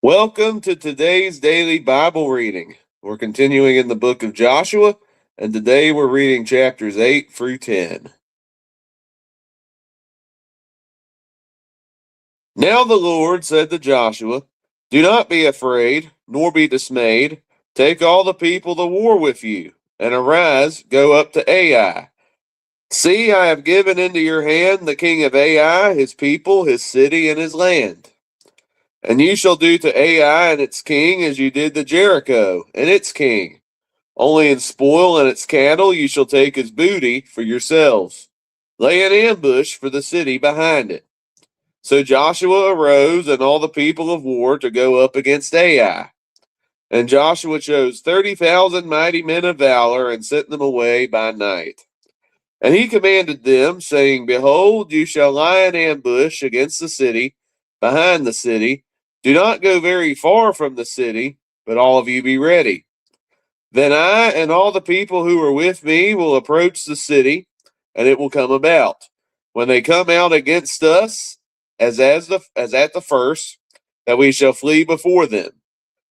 Welcome to today's daily Bible reading. We're continuing in the book of Joshua, and today we're reading chapters 8 through 10. Now the Lord said to Joshua, "Do not be afraid, nor be dismayed. Take all the people to war with you, and arise, go up to Ai. See, I have given into your hand the king of Ai, his people, his city, and his land. And you shall do to Ai and its king as you did to Jericho and its king. Only in spoil and its cattle you shall take as booty for yourselves. Lay an ambush for the city behind it." So Joshua arose and all the people of war to go up against Ai. And Joshua chose 30,000 mighty men of valor and sent them away by night. And he commanded them, saying, "Behold, you shall lie in ambush against the city, behind the city. Do not go very far from the city, but all of you be ready. Then I and all the people who are with me will approach the city, and it will come about, when they come out against us, as at the first, that we shall flee before them.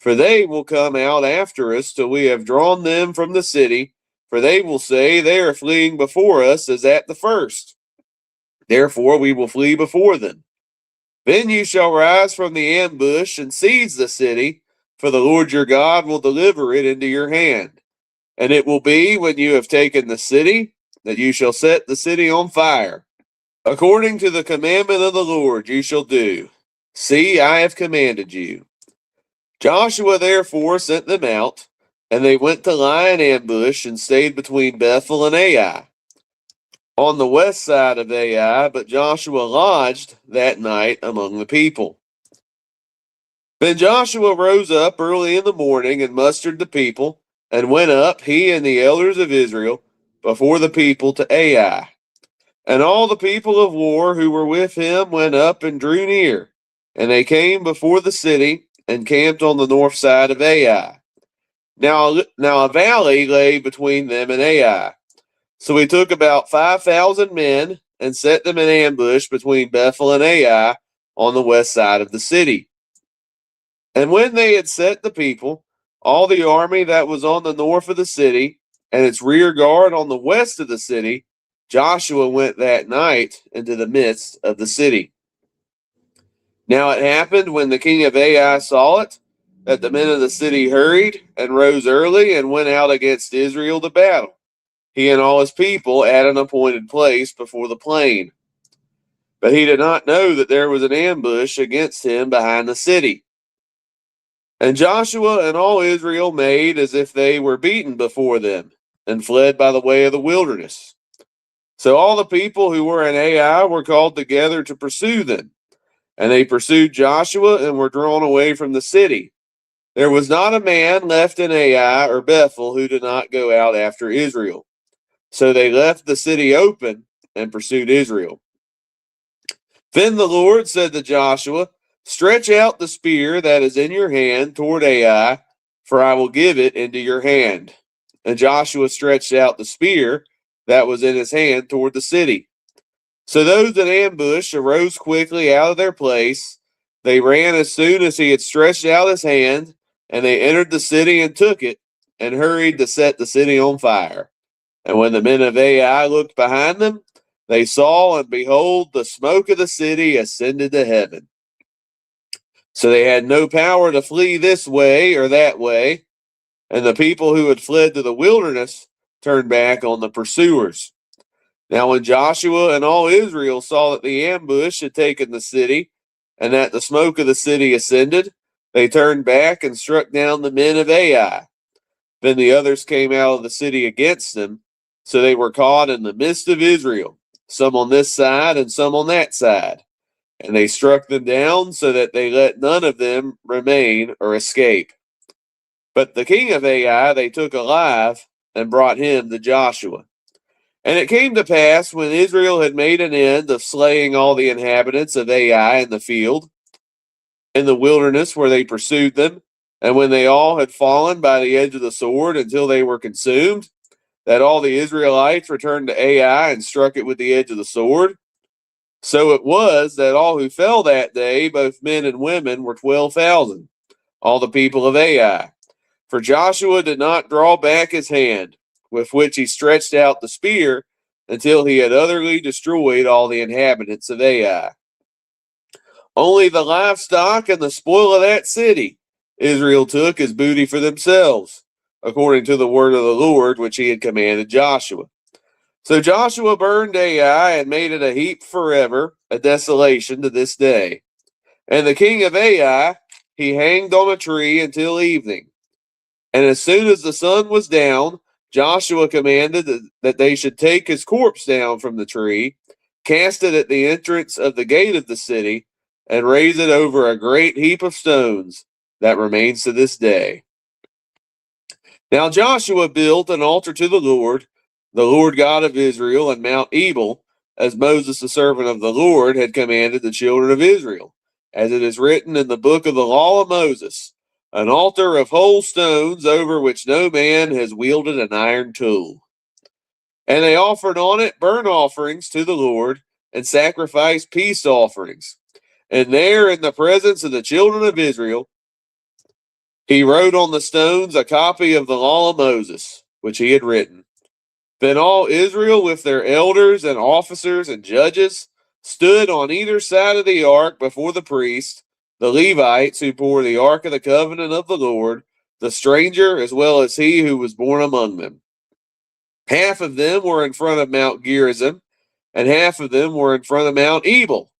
For they will come out after us till we have drawn them from the city, for they will say, They are fleeing before us as at the first. Therefore we will flee before them. Then you shall rise from the ambush and seize the city, for the Lord your God will deliver it into your hand. And it will be, when you have taken the city, that you shall set the city on fire. According to the commandment of the Lord you shall do. See, I have commanded you." Joshua therefore sent them out, and they went to lie in ambush and stayed between Bethel and Ai, on the west side of Ai, but Joshua lodged that night among the people. Then Joshua rose up early in the morning and mustered the people, and went up, he and the elders of Israel, before the people to Ai. And all the people of war who were with him went up and drew near, and they came before the city and camped on the north side of Ai. Now a valley lay between them and Ai. So he took about 5,000 men and set them in ambush between Bethel and Ai on the west side of the city. And when they had set the people, all the army that was on the north of the city, and its rear guard on the west of the city, Joshua went that night into the midst of the city. Now it happened when the king of Ai saw it, that the men of the city hurried and rose early and went out against Israel to battle, he and all his people at an appointed place before the plain. But he did not know that there was an ambush against him behind the city. And Joshua and all Israel made as if they were beaten before them, and fled by the way of the wilderness. So all the people who were in Ai were called together to pursue them. And they pursued Joshua and were drawn away from the city. There was not a man left in Ai or Bethel who did not go out after Israel. So they left the city open and pursued Israel. Then the Lord said to Joshua, "Stretch out the spear that is in your hand toward Ai, for I will give it into your hand." And Joshua stretched out the spear that was in his hand toward the city. So those in ambush arose quickly out of their place. They ran as soon as he had stretched out his hand, and they entered the city and took it, and hurried to set the city on fire. And when the men of Ai looked behind them, they saw, and behold, the smoke of the city ascended to heaven. So they had no power to flee this way or that way, and the people who had fled to the wilderness turned back on the pursuers. Now when Joshua and all Israel saw that the ambush had taken the city, and that the smoke of the city ascended, they turned back and struck down the men of Ai. Then the others came out of the city against them, so they were caught in the midst of Israel, some on this side and some on that side. And they struck them down so that they let none of them remain or escape. But the king of Ai they took alive and brought him to Joshua. And it came to pass, when Israel had made an end of slaying all the inhabitants of Ai in the field, in the wilderness where they pursued them, and when they all had fallen by the edge of the sword until they were consumed, that all the Israelites returned to Ai and struck it with the edge of the sword. So it was that all who fell that day, both men and women, were 12,000. all the people of Ai. For Joshua did not draw back his hand, with which he stretched out the spear, until he had utterly destroyed all the inhabitants of Ai. Only the livestock and the spoil of that city Israel took as booty for themselves, according to the word of the Lord which he had commanded Joshua. So Joshua burned Ai and made it a heap forever, a desolation to this day. And the king of Ai he hanged on a tree until evening. And as soon as the sun was down, Joshua commanded that they should take his corpse down from the tree, cast it at the entrance of the gate of the city, and raise it over a great heap of stones that remains to this day. Now Joshua built an altar to the Lord God of Israel, on Mount Ebal, as Moses the servant of the Lord had commanded the children of Israel, as it is written in the book of the law of Moses, an altar of whole stones over which no man has wielded an iron tool. And they offered on it burnt offerings to the Lord, and sacrificed peace offerings. And there, in the presence of the children of Israel, he wrote on the stones a copy of the law of Moses, which he had written. Then all Israel, with their elders and officers and judges, stood on either side of the ark before the priests, the Levites who bore the ark of the covenant of the Lord, the stranger as well as he who was born among them. Half of them were in front of Mount Gerizim, and half of them were in front of Mount Ebal,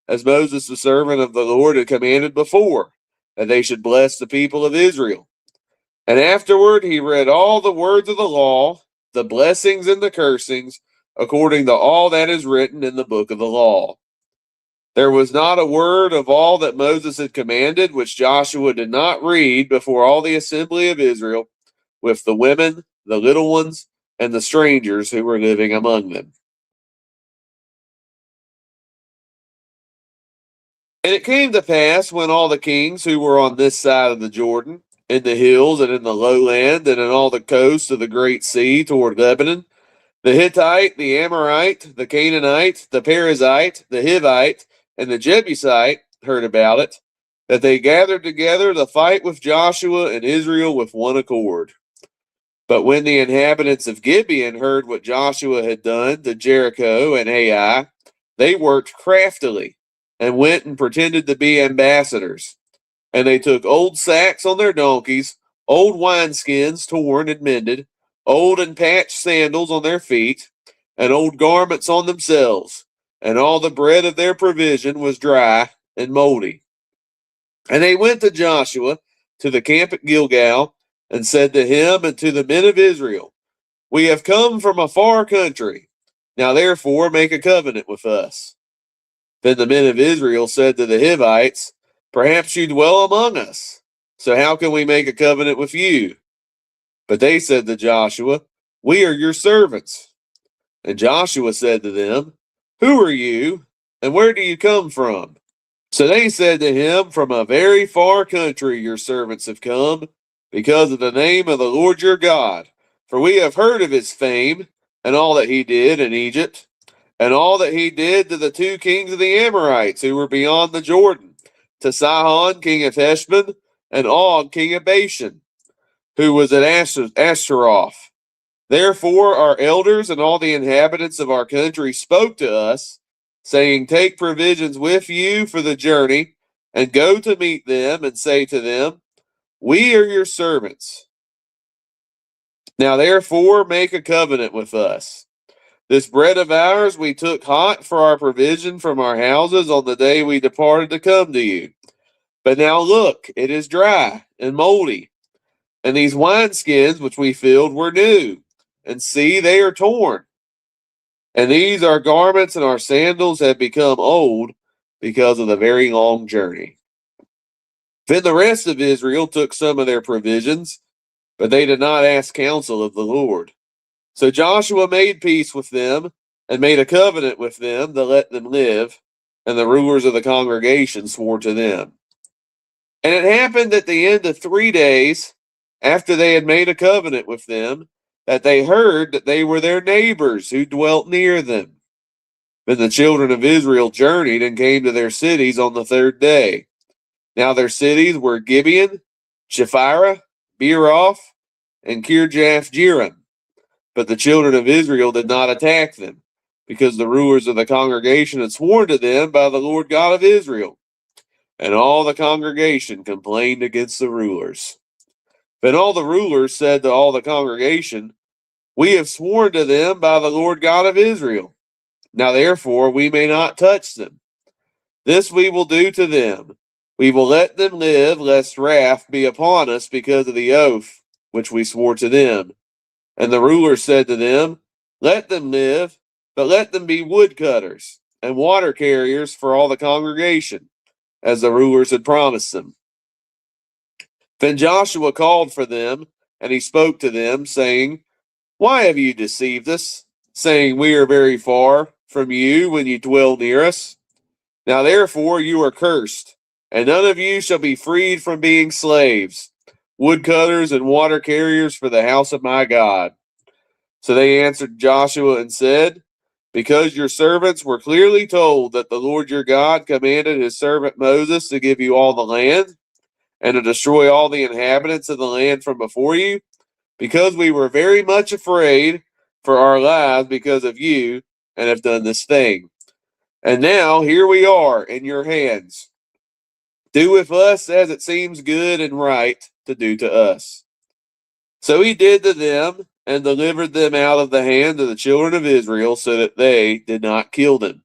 as Moses the servant of the Lord had commanded before, that they should bless the people of Israel. And afterward he read all the words of the law, the blessings and the cursings, according to all that is written in the book of the law. There was not a word of all that Moses had commanded which Joshua did not read before all the assembly of Israel, with the women, the little ones, and the strangers who were living among them. And it came to pass, when all the kings who were on this side of the Jordan, in the hills and in the lowland, and in all the coasts of the great sea toward Lebanon, the Hittite, the Amorite, the Canaanite, the Perizzite, the Hivite, and the Jebusite heard about it, that they gathered together to fight with Joshua and Israel with one accord. But when the inhabitants of Gibeon heard what Joshua had done to Jericho and Ai, they worked craftily, and went and pretended to be ambassadors. And they took old sacks on their donkeys, old wineskins torn and mended, old and patched sandals on their feet, and old garments on themselves, and all the bread of their provision was dry and moldy. And they went to Joshua to the camp at Gilgal, and said to him and to the men of Israel, We have come from a far country. Now therefore make a covenant with us. Then the men of Israel said to the Hivites, Perhaps you dwell among us. So how can we make a covenant with you? But they said to Joshua, We are your servants. And Joshua said to them, Who are you, and where do you come from? So they said to him, From a very far country your servants have come, because of the name of the Lord your God. For we have heard of his fame, and all that he did in Egypt, and all that he did to the two kings of the Amorites who were beyond the Jordan, to Sihon king of Heshbon, and Og king of Bashan, who was at Ashtaroth. Therefore our elders and all the inhabitants of our country spoke to us, saying, Take provisions with you for the journey, and go to meet them, and say to them, We are your servants. Now therefore make a covenant with us. This bread of ours we took hot for our provision from our houses on the day we departed to come to you. But now look, it is dry and moldy. And these wineskins which we filled were new. And see, they are torn. And these our garments and our sandals have become old because of the very long journey. Then the rest of Israel took some of their provisions, but they did not ask counsel of the Lord. So Joshua made peace with them, and made a covenant with them to let them live, and the rulers of the congregation swore to them. And it happened at the end of 3 days, after they had made a covenant with them, that they heard that they were their neighbors who dwelt near them. Then the children of Israel journeyed and came to their cities on the 3rd day. Now their cities were Gibeon, Shephirah, Beeroth, and Kirjath-jearim. But the children of Israel did not attack them, because the rulers of the congregation had sworn to them by the Lord God of Israel. And all the congregation complained against the rulers. Then all the rulers said to all the congregation, "We have sworn to them by the Lord God of Israel. Now therefore we may not touch them. This we will do to them. We will let them live, lest wrath be upon us because of the oath which we swore to them." And the rulers said to them, "Let them live, but let them be woodcutters and water carriers for all the congregation, as the rulers had promised them." Then Joshua called for them, and he spoke to them, saying, "Why have you deceived us, saying, 'We are very far from you when you dwell near us'? Now therefore you are cursed, and none of you shall be freed from being slaves, woodcutters and water carriers for the house of my God." So they answered Joshua and said, "Because your servants were clearly told that the Lord your God commanded his servant Moses to give you all the land, and to destroy all the inhabitants of the land from before you, because we were very much afraid for our lives because of you, and have done this thing. And now here we are in your hands. Do with us as it seems good and right to do to us." So he did to them, and delivered them out of the hand of the children of Israel, so that they did not kill them.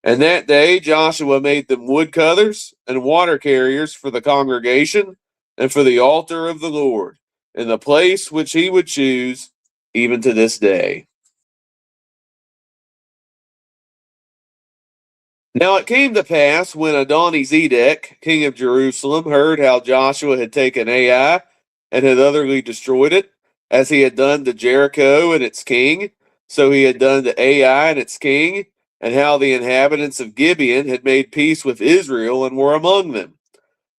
And that day Joshua made them woodcutters and water carriers for the congregation and for the altar of the Lord, in the place which he would choose, even to this day. Now it came to pass, when Adoni-Zedek, king of Jerusalem, heard how Joshua had taken Ai and had utterly destroyed it, as he had done to Jericho and its king, so he had done to Ai and its king, and how the inhabitants of Gibeon had made peace with Israel and were among them,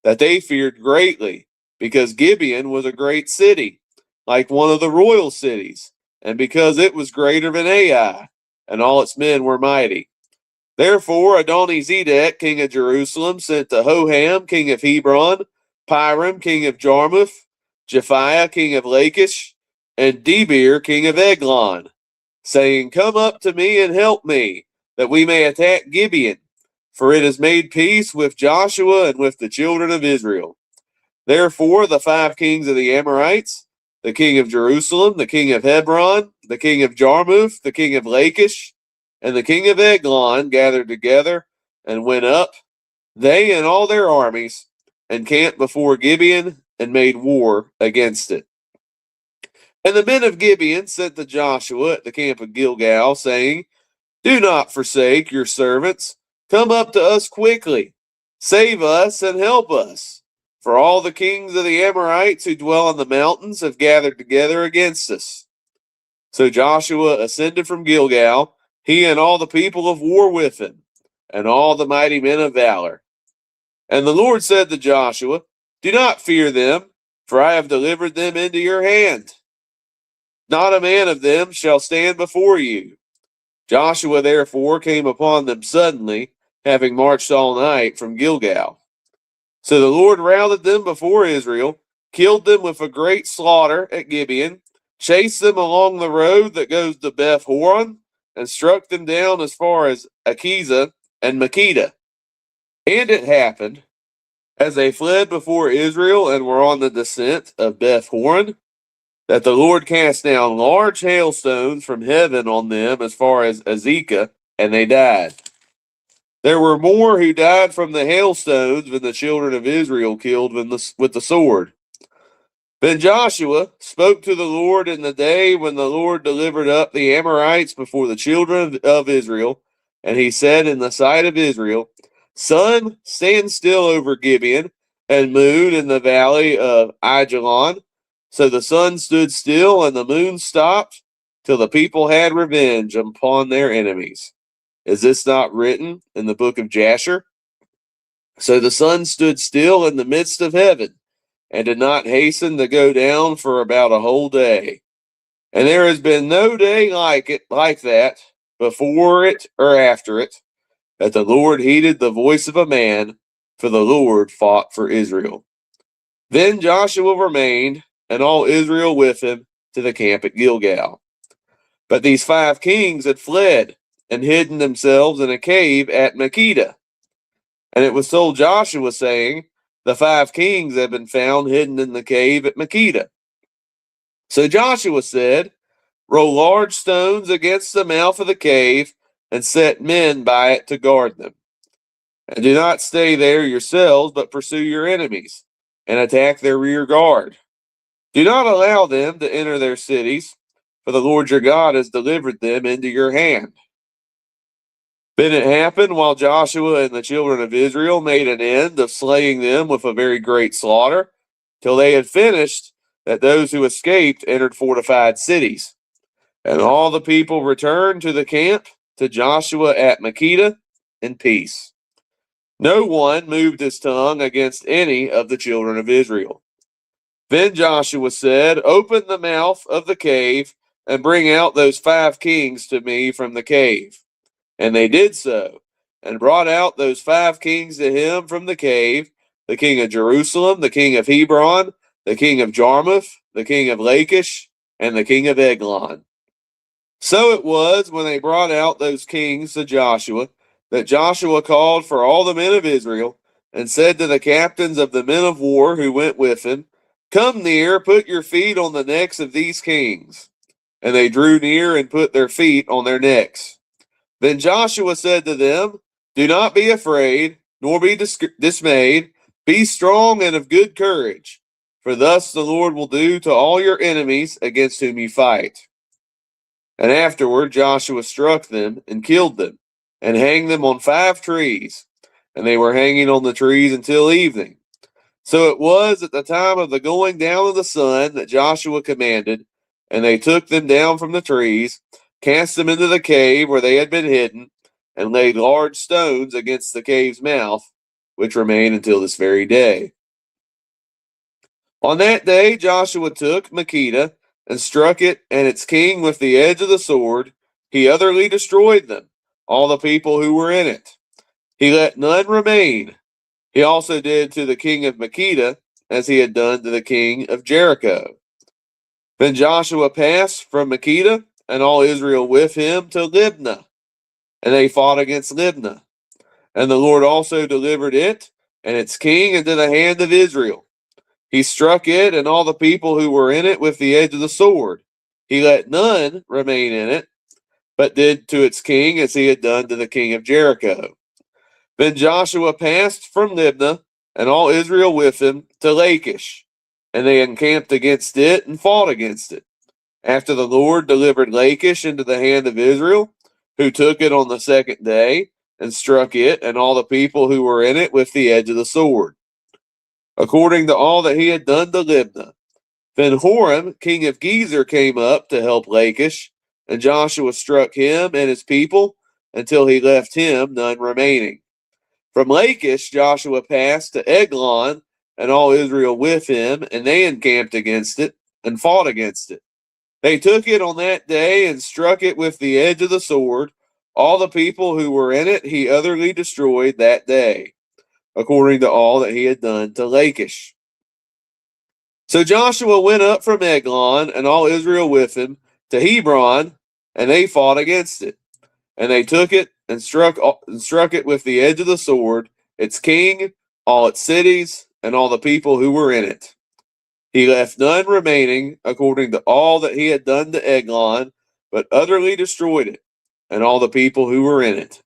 that they feared greatly, because Gibeon was a great city, like one of the royal cities, and because it was greater than Ai, and all its men were mighty. Therefore Adoni-Zedek, king of Jerusalem, sent to Hoham, king of Hebron, Piram, king of Jarmuth, Japhiah, king of Lachish, and Debir, king of Eglon, saying, "Come up to me and help me, that we may attack Gibeon, for it has made peace with Joshua and with the children of Israel." Therefore the 5 kings of the Amorites, the king of Jerusalem, the king of Hebron, the king of Jarmuth, the king of Lachish, and the king of Eglon gathered together and went up, they and all their armies, and camped before Gibeon and made war against it. And the men of Gibeon sent to Joshua at the camp of Gilgal, saying, "Do not forsake your servants. Come up to us quickly. Save us and help us. For all the kings of the Amorites who dwell on the mountains have gathered together against us." So Joshua ascended from Gilgal, he and all the people of war with him, and all the mighty men of valor. And the Lord said to Joshua, "Do not fear them, for I have delivered them into your hand. Not a man of them shall stand before you." Joshua therefore came upon them suddenly, having marched all night from Gilgal. So the Lord routed them before Israel, killed them with a great slaughter at Gibeon, chased them along the road that goes to Beth Horon, and struck them down as far as Achizah and Makkedah. And it happened, as they fled before Israel and were on the descent of Beth Horon, that the Lord cast down large hailstones from heaven on them as far as Azekah, and they died. There were more who died from the hailstones than the children of Israel killed with the sword. Then Joshua spoke to the Lord in the day when the Lord delivered up the Amorites before the children of Israel, and he said in the sight of Israel, "Sun, stand still over Gibeon, and moon in the valley of Aijalon." So the sun stood still, and the moon stopped, till the people had revenge upon their enemies. Is this not written in the book of Jasher? So the sun stood still in the midst of heaven, and did not hasten to go down for about a whole day. And there has been no day like that, before it or after it, that the Lord heeded the voice of a man, for the Lord fought for Israel. Then Joshua remained, and all Israel with him, to the camp at Gilgal. But these 5 kings had fled and hidden themselves in a cave at Makkedah. And it was told Joshua, saying, The 5 kings have been found hidden in the cave at Makkedah. So Joshua said, Roll large stones against the mouth of the cave, and set men by it to guard them. And do not stay there yourselves, but pursue your enemies, and attack their rear guard. Do not allow them to enter their cities, for the Lord your God has delivered them into your hand. Then it happened, while Joshua and the children of Israel made an end of slaying them with a very great slaughter, till they had finished, that those who escaped entered fortified cities. And all the people returned to the camp to Joshua at Makkedah in peace. No one moved his tongue against any of the children of Israel. Then Joshua said, Open the mouth of the cave, and bring out those 5 kings to me from the cave. And they did so, and brought out those 5 kings to him from the cave, the king of Jerusalem, the king of Hebron, the king of Jarmuth, the king of Lachish, and the king of Eglon. So it was, when they brought out those kings to Joshua, that Joshua called for all the men of Israel, and said to the captains of the men of war who went with him, Come near, put your feet on the necks of these kings. And they drew near and put their feet on their necks. Then Joshua said to them, Do not be afraid, nor be dismayed. Be strong and of good courage, for thus the Lord will do to all your enemies against whom you fight. And afterward Joshua struck them and killed them, and hanged them on 5 trees. And they were hanging on the trees until evening. So it was at the time of the going down of the sun that Joshua commanded, and they took them down from the trees, cast them into the cave where they had been hidden, and laid large stones against the cave's mouth, which remain until this very day. On that day Joshua took Makkedah, and struck it and its king with the edge of the sword. He utterly destroyed them, all the people who were in it. He let none remain. He also did to the king of Makkedah as he had done to the king of Jericho. Then Joshua passed from Makkedah, and all Israel with him, to Libnah, and they fought against Libnah. And the Lord also delivered it and its king into the hand of Israel. He struck it and all the people who were in it with the edge of the sword. He let none remain in it, but did to its king as he had done to the king of Jericho. Then Joshua passed from Libnah, and all Israel with him, to Lachish, and they encamped against it and fought against it. After the Lord delivered Lachish into the hand of Israel, who took it on the 2nd day, and struck it and all the people who were in it with the edge of the sword, according to all that he had done to Libnah. Then Horam, king of Gezer, came up to help Lachish, and Joshua struck him and his people until he left him none remaining. From Lachish Joshua passed to Eglon, and all Israel with him, and they encamped against it, and fought against it. They took it on that day, and struck it with the edge of the sword. All the people who were in it he utterly destroyed that day, according to all that he had done to Lachish. So Joshua went up from Eglon, and all Israel with him, to Hebron, and they fought against it. And they took it and struck it with the edge of the sword, its king, all its cities, and all the people who were in it. He left none remaining, according to all that he had done to Eglon, but utterly destroyed it, and all the people who were in it.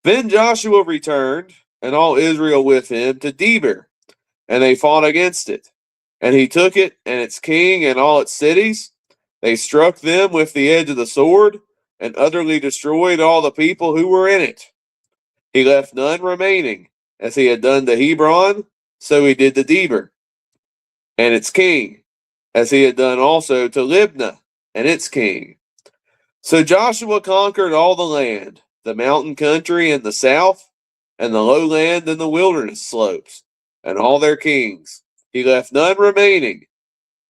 Then Joshua returned, and all Israel with him, to Debir, and they fought against it. And he took it and its king and all its cities. They struck them with the edge of the sword, and utterly destroyed all the people who were in it. He left none remaining, as he had done to Hebron, so he did to Debir and its king, as he had done also to Libnah and its king. So Joshua conquered all the land, the mountain country in the south, and the lowland and the wilderness slopes, and all their kings. He left none remaining,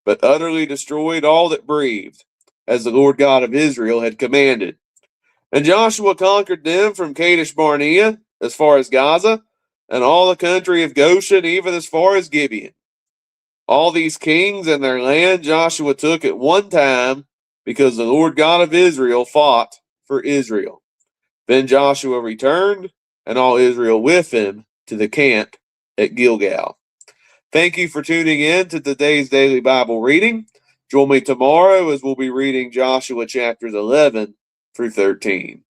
but utterly destroyed all that breathed, as the Lord God of Israel had commanded. And Joshua conquered them from Kadesh Barnea as far as Gaza, and all the country of Goshen, even as far as Gibeon. All these kings and their land Joshua took at one time because the Lord God of Israel fought for Israel. Then Joshua returned, and all Israel with him, to the camp at Gilgal. Thank you for tuning in to today's daily Bible reading. Join me tomorrow as we'll be reading Joshua chapters 11 through 13.